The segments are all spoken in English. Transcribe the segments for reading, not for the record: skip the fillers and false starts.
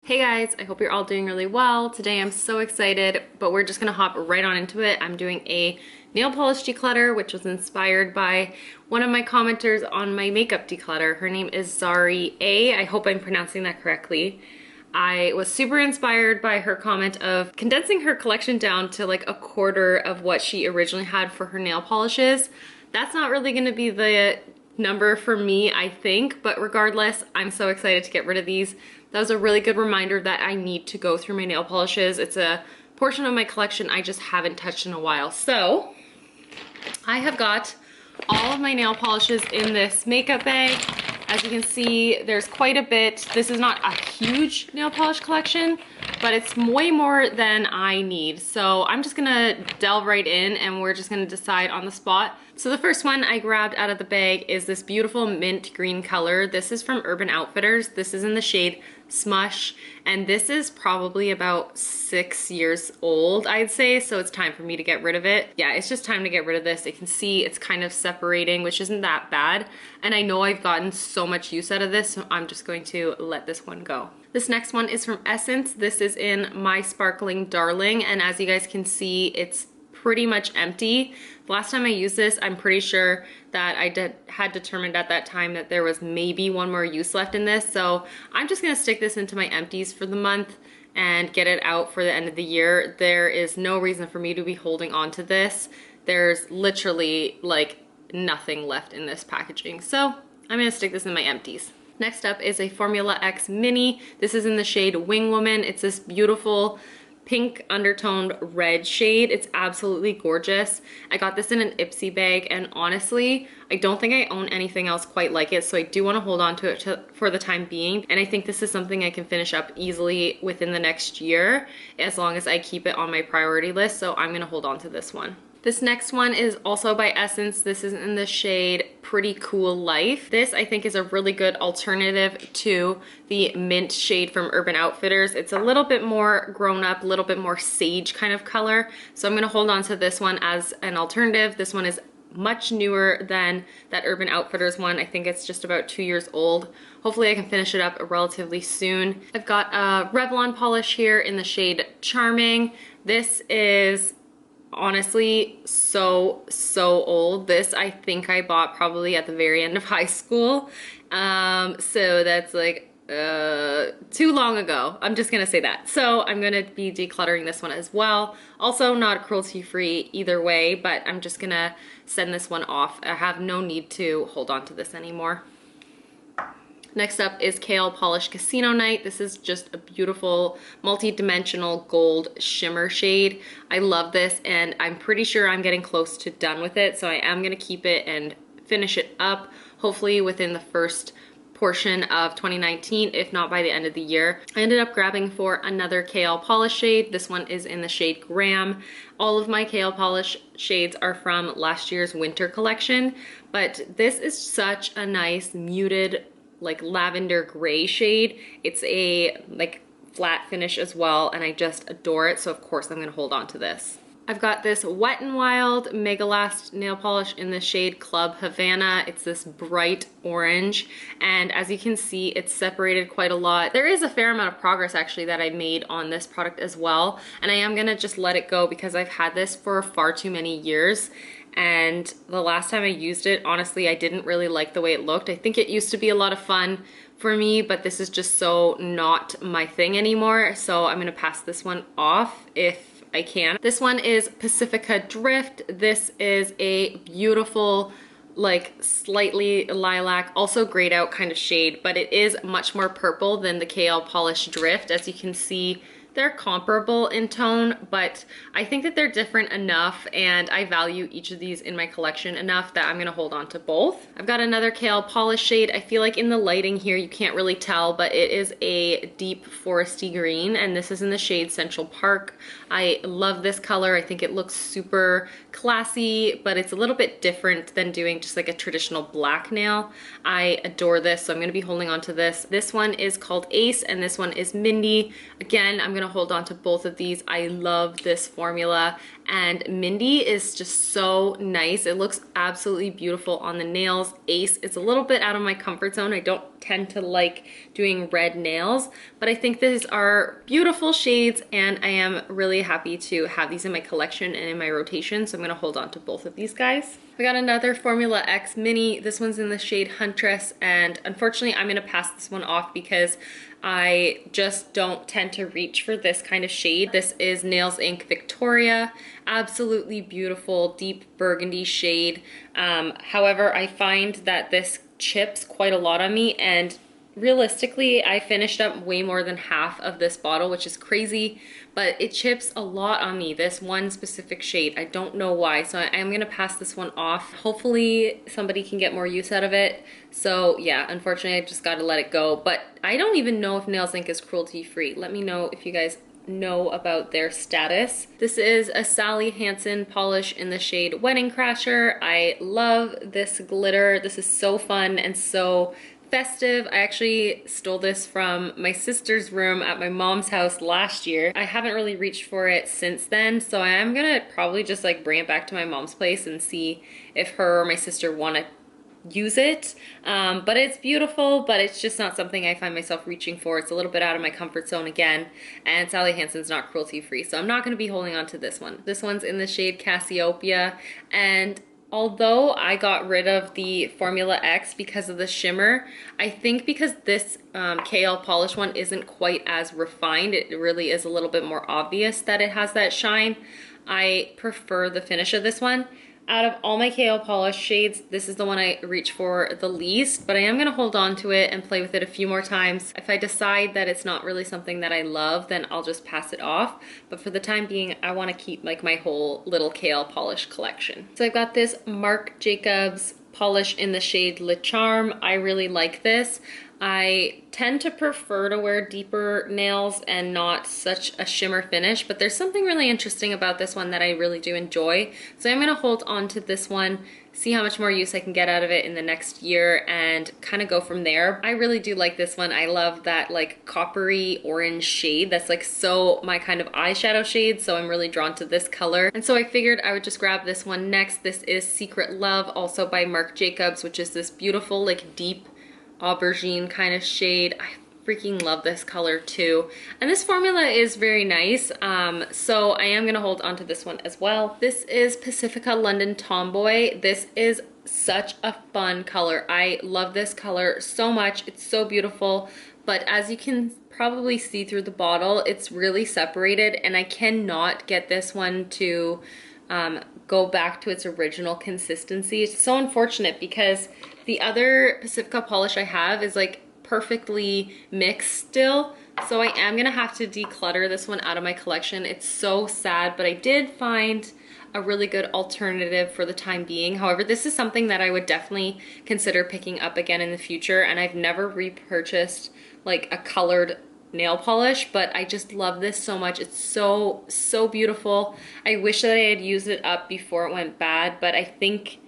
Hey guys, I hope you're all doing really well. Today I'm so excited, but we're just gonna hop right on into it. I'm doing a nail polish declutter, which was inspired by one of my commenters on my makeup declutter. Her name is Sari A. I hope I'm pronouncing that correctly. I was super inspired by her comment of condensing her collection down to like a quarter of what she originally had for her nail polishes. That's not really gonna be the number for me, I think, but regardless, I'm so excited to get rid of these. That was a really good reminder that I need to go through my nail polishes. It's a portion of my collection I just haven't touched in a while. So I have got all of my nail polishes in this makeup bag. As you can see, there's quite a bit. This is not a huge nail polish collection, but it's way more than I need. So I'm just gonna delve right in and we're just gonna decide on the spot. So the first one I grabbed out of the bag is this beautiful mint green color. This is from Urban Outfitters. This is in the shade Smush, and this is probably about 6 years old, I'd say, so it's time for me to get rid of it. Yeah, it's just time to get rid of this. You can see it's kind of separating, which isn't that bad, and I know I've gotten so much use out of this, so I'm just going to let this one go. This next one is from Essence. This is in My Sparkling Darling, and as you guys can see, it's pretty much empty. The last time I used this, I'm pretty sure that I had determined at that time that there was maybe one more use left in this. So I'm just gonna stick this into my empties for the month and get it out for the end of the year. There is no reason for me to be holding on to this. There's literally like nothing left in this packaging. So I'm gonna stick this in my empties. Next up is a Formula X Mini. This is in the shade Wing Woman. It's this beautiful pink undertoned red shade. It's absolutely gorgeous. I got this in an Ipsy bag, and honestly, I don't think I own anything else quite like it, so I do want to hold on to it for the time being, and I think this is something I can finish up easily within the next year as long as I keep it on my priority list, so I'm going to hold on to this one. This next one is also by Essence. This is in the shade Pretty Cool Life. This I think is a really good alternative to the mint shade from Urban Outfitters. It's a little bit more grown up, a little bit more sage kind of color. So I'm gonna hold on to this one as an alternative. This one is much newer than that Urban Outfitters one. I think it's just about 2 years old. Hopefully I can finish it up relatively soon. I've got a Revlon polish here in the shade Charming. This is honestly so old. This I think I bought probably at the very end of high school, so that's like too long ago. I'm just gonna say that. So I'm gonna be decluttering this one as well. Also not cruelty free either way, but I'm just gonna send this one off. I have no need to hold on to this anymore. Next up is Nail Polish Casino Night. This is just a beautiful multi-dimensional gold shimmer shade. I love this, and I'm pretty sure I'm getting close to done with it, so I am gonna keep it and finish it up, hopefully within the first portion of 2019, if not by the end of the year. I ended up grabbing for another Nail Polish shade. This one is in the shade Graham. All of my Nail Polish shades are from last year's winter collection, but this is such a nice muted like lavender gray shade. It's a like flat finish as well, and I just adore it, so of course I'm gonna hold on to this. I've got this Wet n Wild Mega Last nail polish in the shade Club Havana. It's this bright orange, and as you can see, it's separated quite a lot. There is a fair amount of progress actually that I made on this product as well, and I am gonna just let it go because I've had this for far too many years. And the last time I used it, honestly, I didn't really like the way it looked. I think it used to be a lot of fun for me, but this is just so not my thing anymore. So I'm gonna pass this one off if I can. This one is Pacifica Drift. This is a beautiful, like slightly lilac, also grayed out kind of shade, but it is much more purple than the Nail Polish Drift. As you can see, they're comparable in tone, but I think that they're different enough, and I value each of these in my collection enough that I'm gonna hold on to both. I've got another Nail Polish shade. I feel like in the lighting here you can't really tell, but it is a deep foresty green, and this is in the shade Central Park. I love this color. I think it looks super classy, but it's a little bit different than doing just like a traditional black nail. I adore this, so I'm gonna be holding on to this. This one is called Ace, and this one is Mindy. Again, I'm gonna hold on to both of these. I love this formula, and Mindy is just so nice. It looks absolutely beautiful on the nails. Ace, it's a little bit out of my comfort zone. I don't tend to like doing red nails, but I think these are beautiful shades, and I am really happy to have these in my collection and in my rotation, so I'm gonna hold on to both of these guys. We got another Formula X Mini. This one's in the shade Huntress, and unfortunately I'm gonna pass this one off because I just don't tend to reach for this kind of shade. This is Nails Inc. Victoria. Absolutely beautiful, deep burgundy shade. However, I find that this chips quite a lot on me, and realistically, I finished up way more than half of this bottle, which is crazy, but it chips a lot on me, this one specific shade. I don't know why, so I am gonna pass this one off. Hopefully somebody can get more use out of it. So yeah, unfortunately I just gotta let it go, but I don't even know if Nails Inc. is cruelty free. Let me know if you guys know about their status. This is a Sally Hansen polish in the shade Wedding Crasher. I love this glitter. This is so fun and so festive. I actually stole this from my sister's room at my mom's house last year. I haven't really reached for it since then, so I am gonna probably just like bring it back to my mom's place and see if her or my sister want to use it. But it's beautiful, but it's just not something I find myself reaching for. It's a little bit out of my comfort zone again, and Sally Hansen's not cruelty free, so I'm not going to be holding on to this one. This one's in the shade Cassiopeia, and although I got rid of the Formula X because of the shimmer, I think because this KL polish one isn't quite as refined, it really is a little bit more obvious that it has that shine. I prefer the finish of this one. Out of all my KL polish shades, this is the one I reach for the least, but I am gonna hold on to it and play with it a few more times. If I decide that it's not really something that I love, then I'll just pass it off. But for the time being, I wanna keep like my whole little KL polish collection. So I've got this Marc Jacobs polish in the shade Le Charme. I really like this. I tend to prefer to wear deeper nails and not such a shimmer finish, but there's something really interesting about this one that I really do enjoy. So I'm gonna hold on to this one, see how much more use I can get out of it in the next year, and kind of go from there. I really do like this one. I love that like coppery orange shade. That's like so my kind of eyeshadow shade, so I'm really drawn to this color. And so I figured I would just grab this one next. This is Secret Love, also by Marc Jacobs, which is this beautiful like deep aubergine kind of shade. I freaking love this color too. And this formula is very nice, so I am gonna hold on to this one as well. This is Pacifica London Tomboy. This is such a fun color. I love this color so much. It's so beautiful, but as you can probably see through the bottle, it's really separated, and I cannot get this one to go back to its original consistency. It's so unfortunate because the other Pacifica polish I have is like perfectly mixed still. So I am gonna have to declutter this one out of my collection. It's so sad, but I did find a really good alternative for the time being. However, this is something that I would definitely consider picking up again in the future, and I've never repurchased like a colored nail polish, but I just love this so much. It's so beautiful. I wish that I had used it up before it went bad, but I think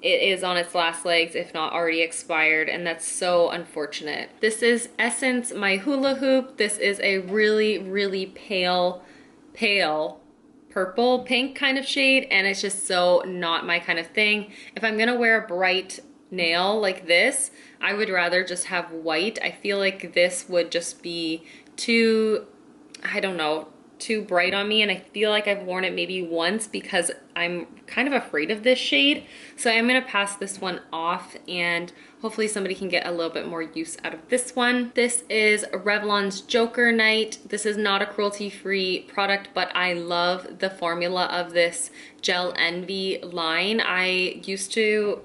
it is on its last legs, if not already expired, and that's so unfortunate. This is Essence My Hula Hoop. This is a really pale purple pink kind of shade, and it's just so not my kind of thing. If I'm gonna wear a bright nail like this, I would rather just have white. I feel like this would just be too, I don't know, too bright on me, and I feel like I've worn it maybe once because I'm kind of afraid of this shade. So I'm gonna pass this one off, and hopefully somebody can get a little bit more use out of this one. This is Revlon's Joker Night. This is not a cruelty-free product, but I love the formula of this Gel Envy line. I used to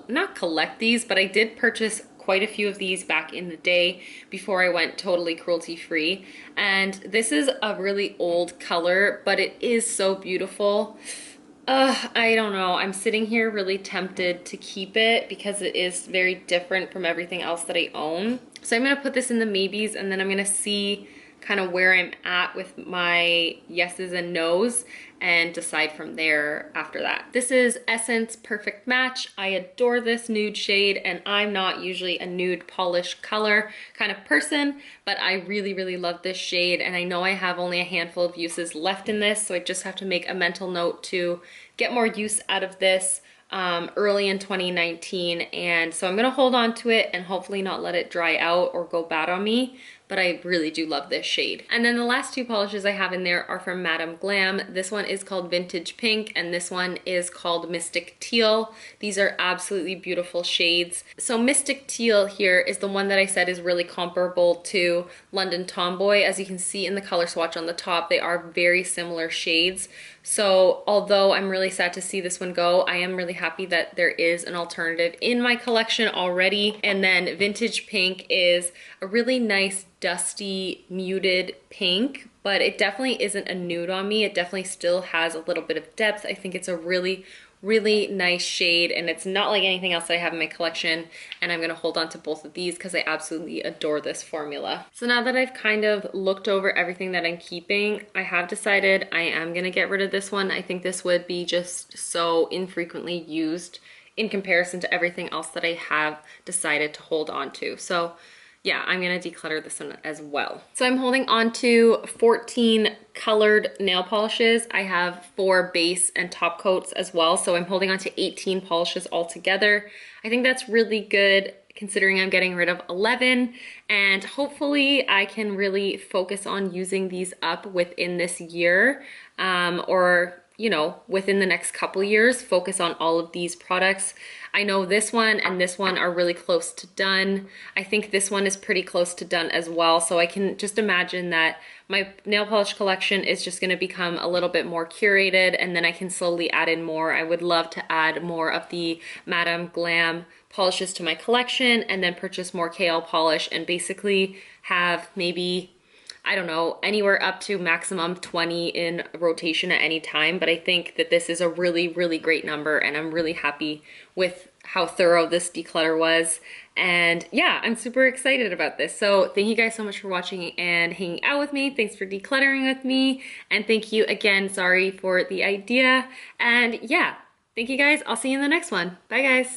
not collect these, but I did purchase quite a few of these back in the day before I went totally cruelty free. And this is a really old color, but it is so beautiful. I don't know, I'm sitting here really tempted to keep it because it is very different from everything else that I own. So I'm gonna put this in the maybes, and then I'm gonna see kind of where I'm at with my yeses and nos and decide from there after that. This is Essence Perfect Match. I adore this nude shade, and I'm not usually a nude polish color kind of person, but I really, really love this shade, and I know I have only a handful of uses left in this, so I just have to make a mental note to get more use out of this early in 2019, and so I'm gonna hold on to it and hopefully not let it dry out or go bad on me, but I really do love this shade. And then the last two polishes I have in there are from Madame Glam. This one is called Vintage Pink, and this one is called Mystic Teal. These are absolutely beautiful shades. So Mystic Teal here is the one that I said is really comparable to London Tomboy. As you can see in the color swatch on the top, they are very similar shades. So although I'm really sad to see this one go, I am really happy that there is an alternative in my collection already. And then Vintage Pink is a really nice dusty muted pink, but it definitely isn't a nude on me. It definitely still has a little bit of depth. I think it's a really nice shade, and it's not like anything else that I have in my collection, and I'm gonna hold on to both of these because I absolutely adore this formula. So now that I've kind of looked over everything that I'm keeping, I have decided I am gonna get rid of this one. I think this would be just so infrequently used in comparison to everything else that I have decided to hold on to. So yeah, I'm gonna declutter this one as well. So I'm holding on to 14 colored nail polishes. I have 4 base and top coats as well. So I'm holding on to 18 polishes altogether. I think that's really good considering I'm getting rid of 11, and hopefully I can really focus on using these up within this year, or you know, within the next couple years, focus on all of these products. I know this one and this one are really close to done. I think this one is pretty close to done as well. So I can just imagine that my nail polish collection is just gonna become a little bit more curated, and then I can slowly add in more. I would love to add more of the Madame Glam polishes to my collection, and then purchase more KL polish and basically have maybe, I don't know, anywhere up to maximum 20 in rotation at any time. But I think that this is a really great number, and I'm really happy with how thorough this declutter was. And yeah, I'm super excited about this. So thank you guys so much for watching and hanging out with me. Thanks for decluttering with me. And thank you again, Sari, for the idea. And yeah, thank you guys. I'll see you in the next one. Bye guys.